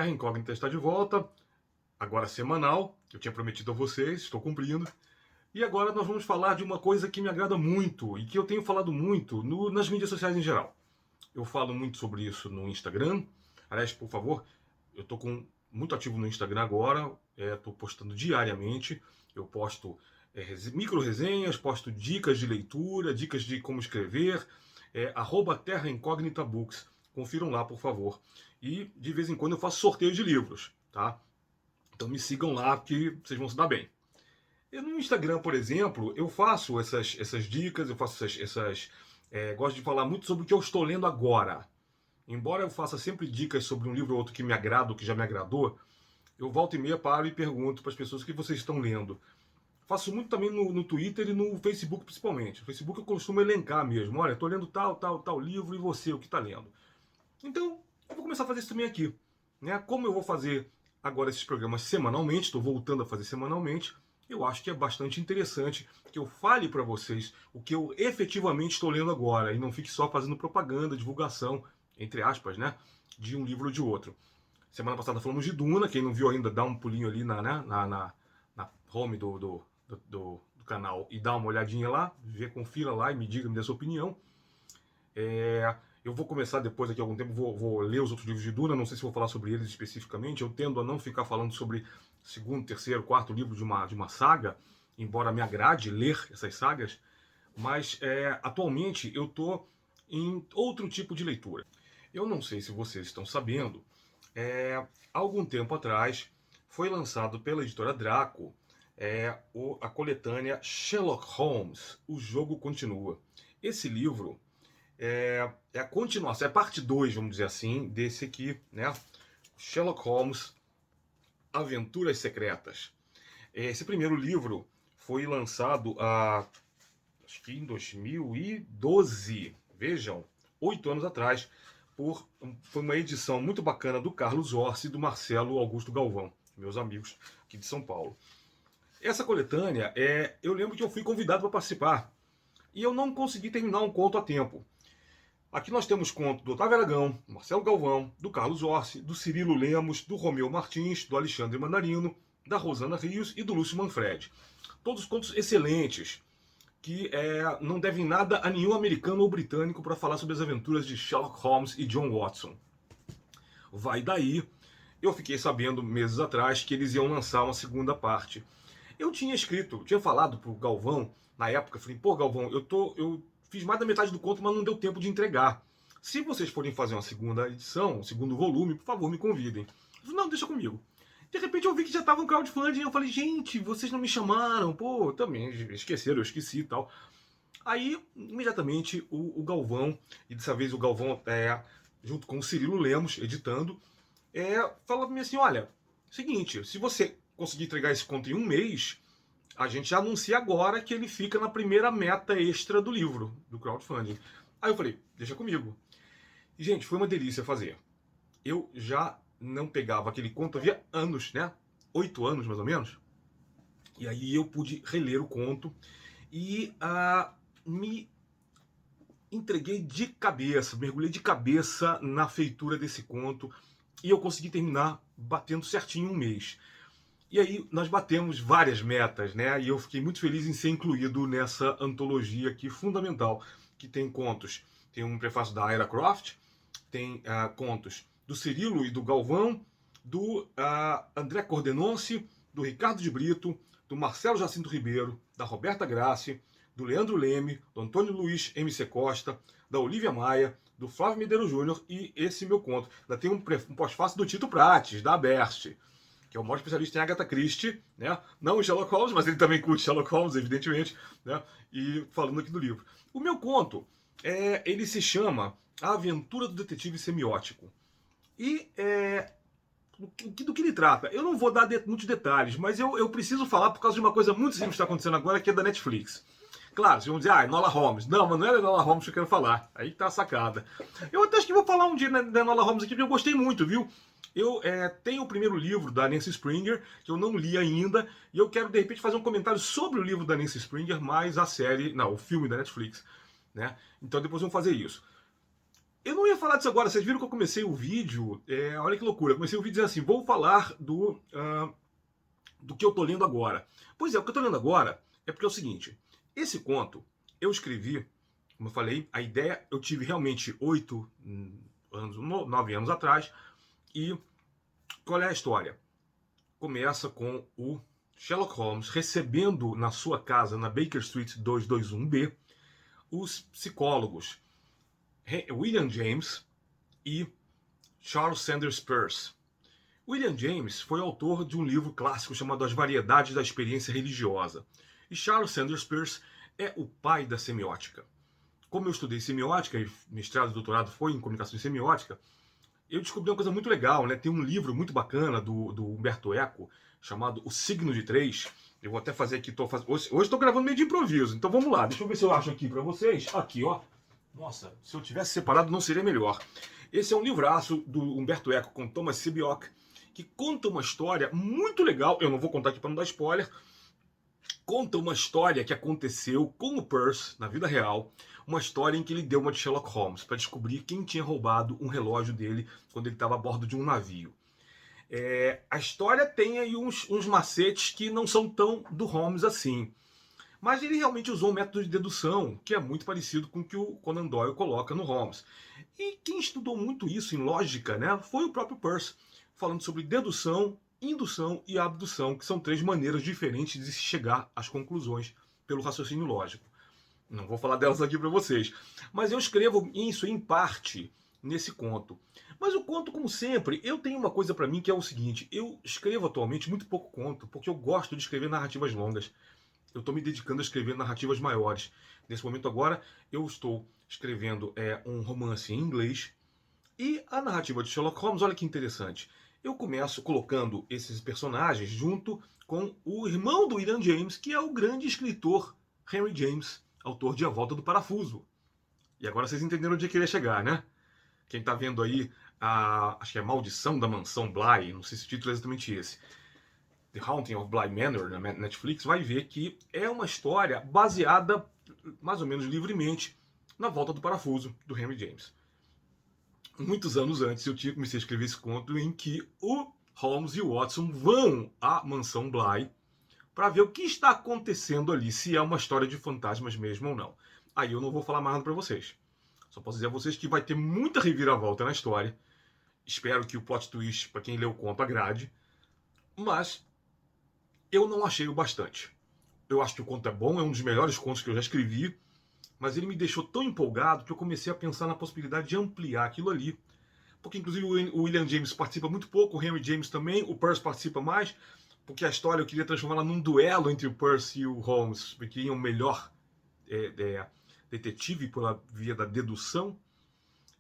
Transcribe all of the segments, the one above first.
Terra Incógnita está de volta, agora semanal. Eu tinha prometido a vocês, estou cumprindo. E agora nós vamos falar de uma coisa que me agrada muito e que eu tenho falado muito nas mídias sociais em geral. Eu falo muito sobre isso no Instagram. Aliás, por favor, eu estou muito ativo no Instagram agora. Estou postando diariamente. Eu posto micro resenhas, posto dicas de leitura, dicas de como escrever. @Terra Incógnita Books. Confiram lá, por favor. E de vez em quando eu faço sorteio de livros, tá? Então me sigam lá que vocês vão se dar bem. E no Instagram, por exemplo, eu faço essas dicas, eu faço gosto de falar muito sobre o que eu estou lendo agora. Embora eu faça sempre dicas sobre um livro ou outro que me agrada ou que já me agradou, eu volto e meia paro e pergunto para as pessoas o que vocês estão lendo. Faço muito também no Twitter e no Facebook principalmente. No Facebook eu costumo elencar mesmo. Olha, estou lendo tal livro e você, o que está lendo? Então, eu vou começar a fazer isso também aqui. Né? Como eu vou fazer agora esses programas semanalmente, estou voltando a fazer semanalmente, eu acho que é bastante interessante que eu fale para vocês o que eu efetivamente estou lendo agora e não fique só fazendo propaganda, divulgação, entre aspas, né, de um livro ou de outro. Semana passada falamos de Duna, quem não viu ainda, dá um pulinho ali na home do canal e dá uma olhadinha lá, confira lá e me diga, me dê a sua opinião. Eu vou começar depois, daqui a algum tempo, vou ler os outros livros de Duna, não sei se vou falar sobre eles especificamente, eu tendo a não ficar falando sobre segundo, terceiro, quarto livro de uma saga, embora me agrade ler essas sagas, mas atualmente eu estou em outro tipo de leitura. Eu não sei se vocês estão sabendo, há algum tempo atrás foi lançado pela editora Draco a coletânea Sherlock Holmes, O Jogo Continua. Esse livro é a continuação, é a parte 2, vamos dizer assim, desse aqui, né? Sherlock Holmes, Aventuras Secretas. Esse primeiro livro foi lançado acho que em 2012, vejam, 8 anos atrás, foi uma edição muito bacana do Carlos Orsi e do Marcelo Augusto Galvão, meus amigos aqui de São Paulo. Essa coletânea, eu lembro que eu fui convidado para participar e eu não consegui terminar um conto a tempo. Aqui nós temos conto do Otávio Aragão, do Marcelo Galvão, do Carlos Orsi, do Cirilo Lemos, do Romeu Martins, do Alexandre Mandarino, da Rosana Rios e do Lúcio Manfredi. Todos contos excelentes, que não devem nada a nenhum americano ou britânico para falar sobre as aventuras de Sherlock Holmes e John Watson. Vai daí, eu fiquei sabendo meses atrás que eles iam lançar uma segunda parte. Eu tinha falado pro Galvão, na época, falei, pô Galvão, eu fiz mais da metade do conto, mas não deu tempo de entregar. Se vocês forem fazer uma segunda edição, um segundo volume, por favor, me convidem. Eu falei, não, deixa comigo. De repente eu vi que já tava um crowdfunding, eu falei, gente, vocês não me chamaram, pô, também esqueceram, eu esqueci e tal. Aí, imediatamente, o Galvão, e dessa vez o Galvão, junto com o Cirilo Lemos, editando, falou pra mim assim, olha, seguinte, se você conseguir entregar esse conto em um mês, a gente já anuncia agora que ele fica na primeira meta extra do livro, do crowdfunding. Aí eu falei, deixa comigo. E, gente, foi uma delícia fazer. Eu já não pegava aquele conto havia anos, né? 8 anos, mais ou menos. E aí eu pude reler o conto e me entreguei de cabeça, mergulhei de cabeça na feitura desse conto e eu consegui terminar batendo certinho um mês. E aí nós batemos várias metas, né? E eu fiquei muito feliz em ser incluído nessa antologia aqui fundamental, que tem contos. Tem um prefácio da Ira Croft, tem contos do Cirilo e do Galvão, do André Cordenonce, do Ricardo de Brito, do Marcelo Jacinto Ribeiro, da Roberta Grassi, do Leandro Leme, do Antônio Luiz MC Costa, da Olivia Maia, do Flávio Medeiros Júnior e esse meu conto. Ainda tem um pós-fácil do Tito Prates, da Aberst, que é o maior especialista em Agatha Christie, né? Não em Sherlock Holmes, mas ele também curte Sherlock Holmes, evidentemente, né? E falando aqui do livro. O meu conto, ele se chama A Aventura do Detetive Semiótico. E do que ele trata? Eu não vou dar muitos detalhes, mas eu preciso falar por causa de uma coisa muito simples que está acontecendo agora, que é da Netflix. Claro, vocês vão dizer, Enola Holmes. Não, mas não é Enola Holmes que eu quero falar. Aí tá a sacada. Eu até acho que vou falar um dia da Enola Holmes aqui, porque eu gostei muito, viu? Eu tenho o primeiro livro da Nancy Springer, que eu não li ainda, e eu quero, de repente, fazer um comentário sobre o livro da Nancy Springer, mais a série, não, o filme da Netflix, né? Então depois vamos fazer isso. Eu não ia falar disso agora, vocês viram que eu comecei o vídeo, olha que loucura, eu comecei o vídeo dizendo assim, vou falar do que eu tô lendo agora. Pois é, o que eu tô lendo agora é porque é o seguinte, esse conto eu escrevi, como eu falei, a ideia eu tive realmente 9 anos atrás, e qual é a história? Começa com o Sherlock Holmes recebendo na sua casa, na Baker Street 221B, os psicólogos William James e Charles Sanders Peirce. William James foi autor de um livro clássico chamado As Variedades da Experiência Religiosa. E Charles Sanders Peirce é o pai da semiótica. Como eu estudei semiótica, e mestrado e doutorado foi em comunicação e semiótica, eu descobri uma coisa muito legal, né? Tem um livro muito bacana do Humberto Eco, chamado O Signo de Três. Eu vou até fazer aqui, hoje estou gravando meio de improviso, então vamos lá, deixa eu ver se eu acho aqui para vocês. Aqui, ó. Nossa, se eu tivesse separado não seria melhor. Esse é um livraço do Humberto Eco com Thomas Sibioc, que conta uma história muito legal, eu não vou contar aqui para não dar spoiler, conta uma história que aconteceu com o Peirce na vida real, uma história em que ele deu uma de Sherlock Holmes para descobrir quem tinha roubado um relógio dele quando ele estava a bordo de um navio. A história tem aí uns macetes que não são tão do Holmes assim. Mas ele realmente usou um método de dedução que é muito parecido com o que o Conan Doyle coloca no Holmes. E quem estudou muito isso em lógica, né, foi o próprio Peirce, falando sobre dedução, indução e abdução, que são três maneiras diferentes de se chegar às conclusões pelo raciocínio lógico. Não vou falar delas aqui para vocês, mas eu escrevo isso em parte nesse conto. Mas o conto, como sempre, eu tenho uma coisa para mim que é o seguinte: eu escrevo atualmente muito pouco conto, porque eu gosto de escrever narrativas longas. Eu estou me dedicando a escrever narrativas maiores. Nesse momento agora, eu estou escrevendo um romance em inglês. E a narrativa de Sherlock Holmes, olha que interessante. Eu começo colocando esses personagens junto com o irmão do William James, que é o grande escritor Henry James, autor de A Volta do Parafuso. E agora vocês entenderam onde eu queria chegar, né? Quem está vendo aí, acho que é Maldição da Mansão Bly, não sei se o título é exatamente esse, The Haunting of Bly Manor, na Netflix, vai ver que é uma história baseada, mais ou menos livremente, na Volta do Parafuso, do Henry James. Muitos anos antes, eu comecei a escrever esse conto em que o Holmes e o Watson vão à Mansão Bly para ver o que está acontecendo ali, se é uma história de fantasmas mesmo ou não. Aí eu não vou falar mais nada para vocês. Só posso dizer a vocês que vai ter muita reviravolta na história. Espero que o plot twist, para quem leu o conto, agrade. Mas eu não achei o bastante. Eu acho que o conto é bom, é um dos melhores contos que eu já escrevi, mas ele me deixou tão empolgado que eu comecei a pensar na possibilidade de ampliar aquilo ali. Porque inclusive o William James participa muito pouco, o Henry James também, o Peirce participa mais, porque a história eu queria transformá-la num duelo entre o Peirce e o Holmes, porque quem é o melhor detetive pela via da dedução.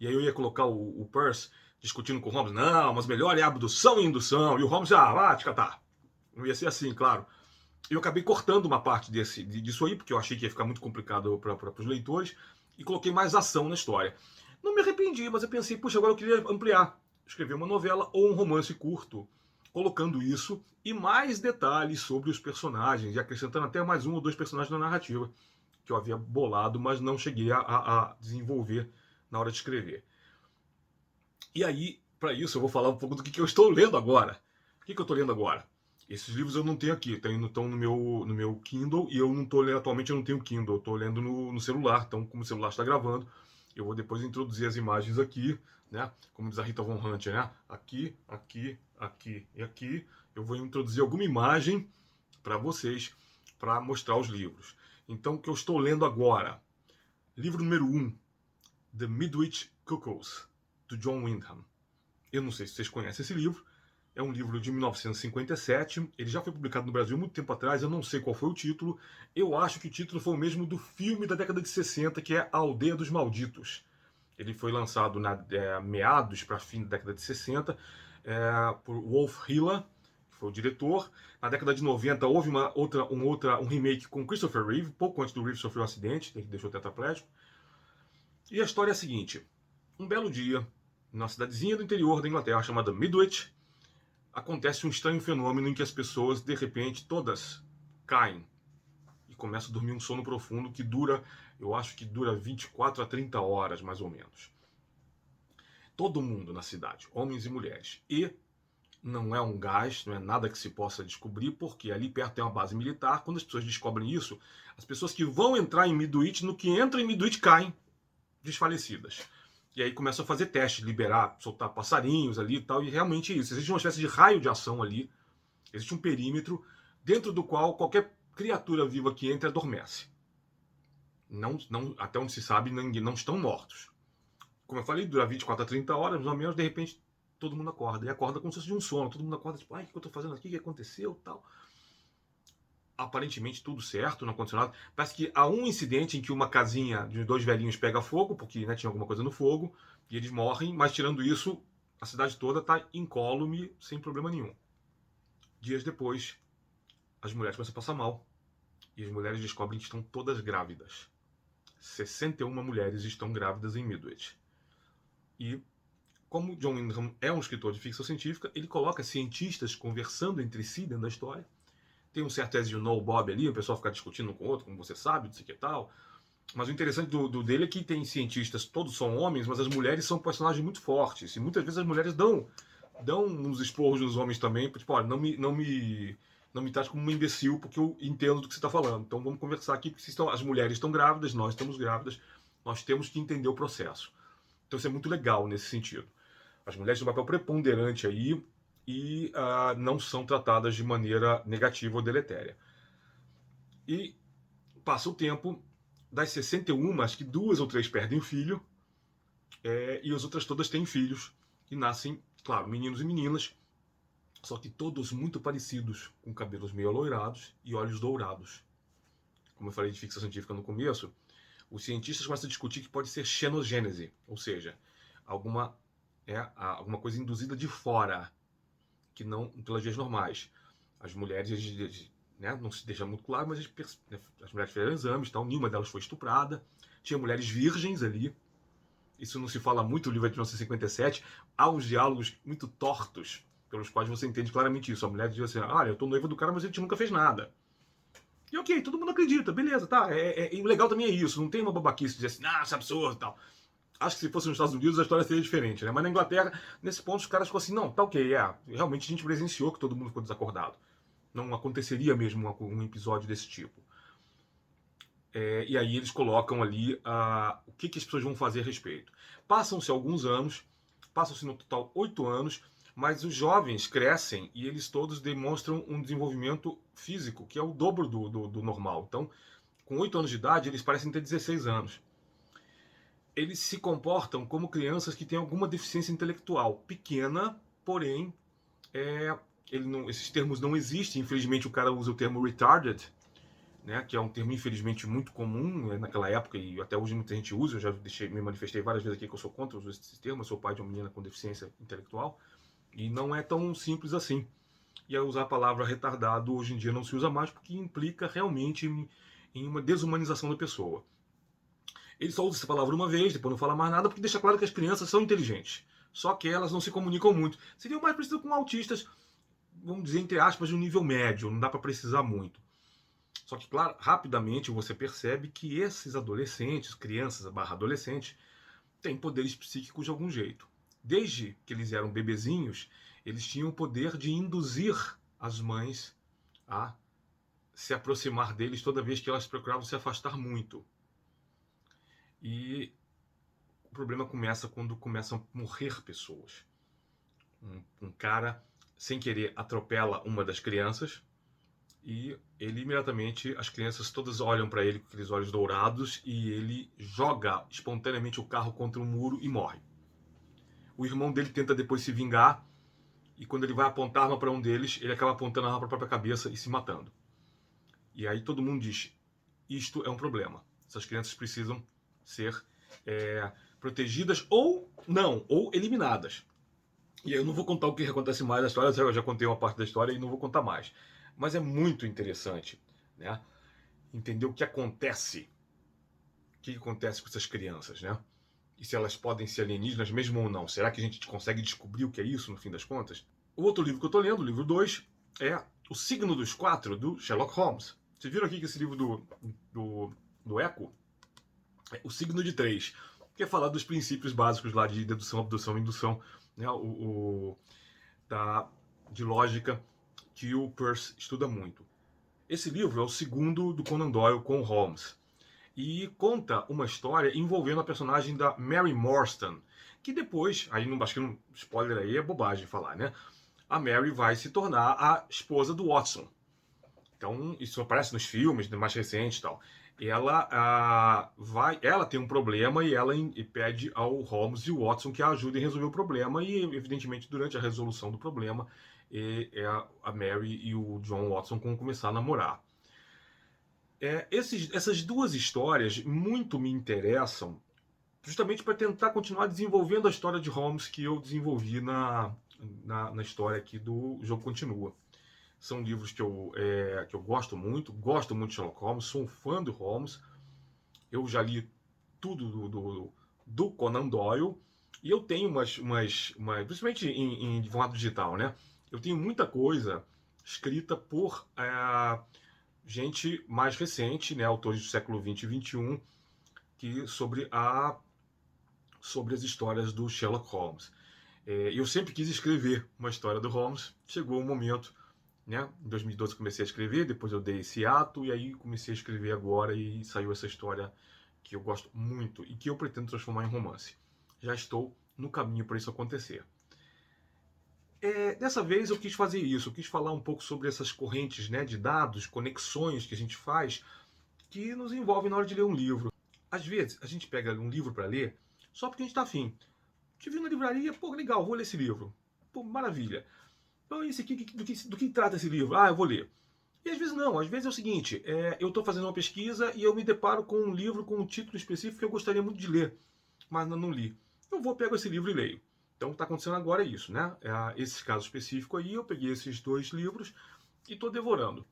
E aí eu ia colocar o Peirce discutindo com o Holmes, não, mas melhor é abdução e indução, e o Holmes, vai te catar. Não ia ser assim, claro. Eu acabei cortando uma parte disso aí, porque eu achei que ia ficar muito complicado para os leitores, e coloquei mais ação na história. Não me arrependi, mas eu pensei, puxa, agora eu queria ampliar. Escrever uma novela ou um romance curto, colocando isso e mais detalhes sobre os personagens, e acrescentando até mais um ou dois personagens na narrativa, que eu havia bolado, mas não cheguei a desenvolver na hora de escrever. E aí, para isso, eu vou falar um pouco do que eu estou lendo agora. O que eu estou lendo agora? Esses livros eu não tenho aqui, estão no meu Kindle, e eu não estou lendo atualmente, eu não tenho Kindle, eu estou lendo no celular, então como o celular está gravando, eu vou depois introduzir as imagens aqui, né? Como diz a Rita Von Hunt, né? Aqui, aqui, aqui e aqui, eu vou introduzir alguma imagem para vocês, para mostrar os livros. Então, o que eu estou lendo agora? Livro número 1, The Midwich Cuckoos, do John Wyndham. Eu não sei se vocês conhecem esse livro. É um livro de 1957. Ele já foi publicado no Brasil muito tempo atrás. Eu não sei qual foi o título. Eu acho que o título foi o mesmo do filme da década de 60, que é A Aldeia dos Malditos. Ele foi lançado meados para fim da década de 60 por Wolf Hiller, que foi o diretor. Na década de 90 houve um remake com Christopher Reeve, pouco antes do Reeve sofrer um acidente, que deixou tetraplégico. E a história é a seguinte. Um belo dia, numa cidadezinha do interior da Inglaterra chamada Midwich, acontece um estranho fenômeno em que as pessoas, de repente, todas caem e começam a dormir um sono profundo que dura, eu acho que dura 24 a 30 horas, mais ou menos. Todo mundo na cidade, homens e mulheres. E não é um gás, não é nada que se possa descobrir, porque ali perto tem uma base militar. Quando as pessoas descobrem isso, as pessoas que vão entrar em Midwich, no que entram em Midwich, caem desfalecidas. E aí começam a fazer testes, liberar, soltar passarinhos ali e tal, e realmente é isso. Existe uma espécie de raio de ação ali, existe um perímetro dentro do qual qualquer criatura viva que entre adormece. Até onde se sabe, não estão mortos. Como eu falei, dura 24 a 30 horas, mais ou menos, de repente todo mundo acorda. E acorda como se fosse de um sono. Todo mundo acorda, tipo, ai, o que eu tô fazendo aqui? O que aconteceu? Tal. Aparentemente tudo certo, não aconteceu nada. Parece que há um incidente em que uma casinha de 2 velhinhos pega fogo, porque tinha alguma coisa no fogo, e eles morrem, mas tirando isso, a cidade toda está incólume, sem problema nenhum. Dias depois, as mulheres começam a passar mal. E as mulheres descobrem que estão todas grávidas. 61 mulheres estão grávidas em Midwich. E como John Wyndham é um escritor de ficção científica, ele coloca cientistas conversando entre si dentro da história. Tem um certo as you know Bob ali, o pessoal fica discutindo um com o outro, como você sabe, não sei o que tal. Mas o interessante dele é que tem cientistas, todos são homens, mas as mulheres são personagens muito fortes. E muitas vezes as mulheres dão uns esporros nos homens também, tipo, olha, não me trate como um imbecil, porque eu entendo do que você está falando. Então vamos conversar aqui, porque as mulheres estão grávidas, nós estamos grávidas, nós temos que entender o processo. Então isso é muito legal nesse sentido. As mulheres têm um papel preponderante aí e não são tratadas de maneira negativa ou deletéria. E passa o tempo, das 61, acho que 2 ou 3 perdem o filho, e as outras todas têm filhos, e nascem, claro, meninos e meninas, só que todos muito parecidos, com cabelos meio aloirados e olhos dourados. Como eu falei de ficção científica no começo, os cientistas começam a discutir que pode ser xenogênese, ou seja, alguma coisa induzida de fora, que não pelas vias normais. As mulheres, né, não se deixa muito claro, mas as mulheres fizeram exames, tal, nenhuma delas foi estuprada. Tinha mulheres virgens ali. Isso não se fala muito no livro de 1957. Há uns diálogos muito tortos, pelos quais você entende claramente isso. A mulher diz assim, olha, eu tô noiva do cara, mas a gente nunca fez nada. E ok, todo mundo acredita, beleza, tá. E o legal também é isso, não tem uma babaquice de dizer assim, isso é absurdo e tal. Acho que se fosse nos Estados Unidos a história seria diferente, né? Mas na Inglaterra, nesse ponto, os caras ficam assim, não, tá ok, realmente a gente presenciou que todo mundo ficou desacordado. Não aconteceria mesmo um episódio desse tipo. E aí eles colocam ali o que as pessoas vão fazer a respeito. Passam-se alguns anos, passam-se no total 8 anos, mas os jovens crescem e eles todos demonstram um desenvolvimento físico, que é o dobro do normal. Então, com 8 anos de idade, eles parecem ter 16 anos. Eles se comportam como crianças que têm alguma deficiência intelectual, pequena, porém, esses termos não existem. Infelizmente, o cara usa o termo retarded, né, que é um termo, infelizmente, muito comum, né, naquela época, e até hoje muita gente usa. Eu já me manifestei várias vezes aqui que eu sou contra o uso desse termo. Eu sou pai de uma menina com deficiência intelectual, e não é tão simples assim. E usar a palavra retardado hoje em dia não se usa mais, porque implica realmente em uma desumanização da pessoa. Ele só usa essa palavra uma vez, depois não fala mais nada, porque deixa claro que as crianças são inteligentes. Só que elas não se comunicam muito. Seria mais parecido com autistas, vamos dizer, entre aspas, de um nível médio, não dá para precisar muito. Só que, claro, rapidamente você percebe que esses adolescentes, crianças barra adolescentes, têm poderes psíquicos de algum jeito. Desde que eles eram bebezinhos, eles tinham o poder de induzir as mães a se aproximar deles toda vez que elas procuravam se afastar muito. E o problema começa quando começam a morrer pessoas. Um cara, sem querer, atropela uma das crianças e ele imediatamente, as crianças todas olham para ele com aqueles olhos dourados e ele joga espontaneamente o carro contra um muro e morre. O irmão dele tenta depois se vingar e quando ele vai apontar a arma para um deles, ele acaba apontando a arma para a própria cabeça e se matando. E aí todo mundo diz, isto é um problema. Essas crianças precisam ser protegidas ou não, ou eliminadas. E aí eu não vou contar o que acontece mais na história, eu já contei uma parte da história e não vou contar mais. Mas é muito interessante, né? Entender o que acontece. O que acontece com essas crianças, né? E se elas podem ser alienígenas mesmo ou não. Será que a gente consegue descobrir o que é isso no fim das contas? O outro livro que eu estou lendo, o livro 2, é O Signo dos Quatro, do Sherlock Holmes. Vocês viram aqui que esse livro do Eco é O Signo de 3. que é falar dos princípios básicos lá de dedução, abdução e indução, né? Da, de lógica que o Peirce estuda muito. Esse livro é o segundo do Conan Doyle com Holmes e conta uma história envolvendo a personagem da Mary Morstan, que depois, aí não, acho que um spoiler aí é bobagem falar, né? A Mary vai se tornar a esposa do Watson. Então, isso aparece nos filmes mais recentes e tal. Ela tem um problema e ela pede ao Holmes e o Watson que a ajudem a resolver o problema e, evidentemente, durante a resolução do problema, a Mary e o John Watson vão começar a namorar. Essas duas histórias muito me interessam, justamente para tentar continuar desenvolvendo a história de Holmes que eu desenvolvi na história aqui do Jogo Continua. São livros que eu gosto muito de Sherlock Holmes, sou um fã do Holmes. Eu já li tudo do Conan Doyle e eu tenho principalmente em formato digital, né? Eu tenho muita coisa escrita por gente mais recente, né? Autores do século XX e XXI, sobre as histórias do Sherlock Holmes. Eu sempre quis escrever uma história do Holmes, chegou o momento, né? Em 2012 comecei a escrever, depois eu dei esse ato e aí comecei a escrever agora e saiu essa história que eu gosto muito e que eu pretendo transformar em romance. Já estou no caminho para isso acontecer. Dessa vez eu quis fazer isso, eu quis falar um pouco sobre essas correntes, né, de dados, conexões que a gente faz que nos envolvem na hora de ler um livro. Às vezes a gente pega um livro para ler só porque a gente está afim. Te vi na livraria, pô, legal, vou ler esse livro. Pô, maravilha. Então, esse aqui, do que trata esse livro? Ah, eu vou ler. E às vezes não, às vezes é o seguinte, eu estou fazendo uma pesquisa e eu me deparo com um livro com um título específico que eu gostaria muito de ler, mas não li. Eu pego esse livro e leio. Então o que está acontecendo agora é isso, né? Esse caso específico aí, eu peguei esses dois livros e estou devorando.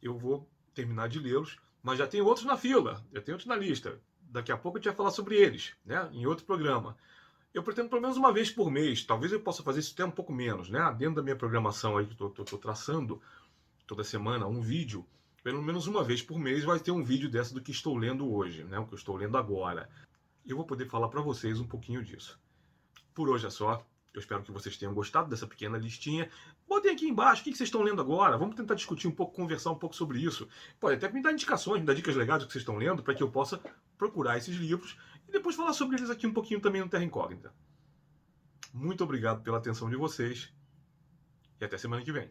Eu vou terminar de lê-los, mas já tem outros na fila, já tem outros na lista. Daqui a pouco a gente vai falar sobre eles, né? Em outro programa. Eu pretendo pelo menos uma vez por mês, talvez eu possa fazer isso até um pouco menos, né? Dentro da minha programação aí que estou traçando, toda semana, um vídeo, pelo menos uma vez por mês vai ter um vídeo dessa do que estou lendo hoje, né? O que eu estou lendo agora. Eu vou poder falar para vocês um pouquinho disso. Por hoje é só. Eu espero que vocês tenham gostado dessa pequena listinha. Botem aqui embaixo o que vocês estão lendo agora. Vamos tentar discutir um pouco, conversar um pouco sobre isso. Pode até me dar indicações, me dar dicas legais do que vocês estão lendo, para que eu possa procurar esses livros e depois falar sobre eles aqui um pouquinho também no Terra Incógnita. Muito obrigado pela atenção de vocês e até semana que vem.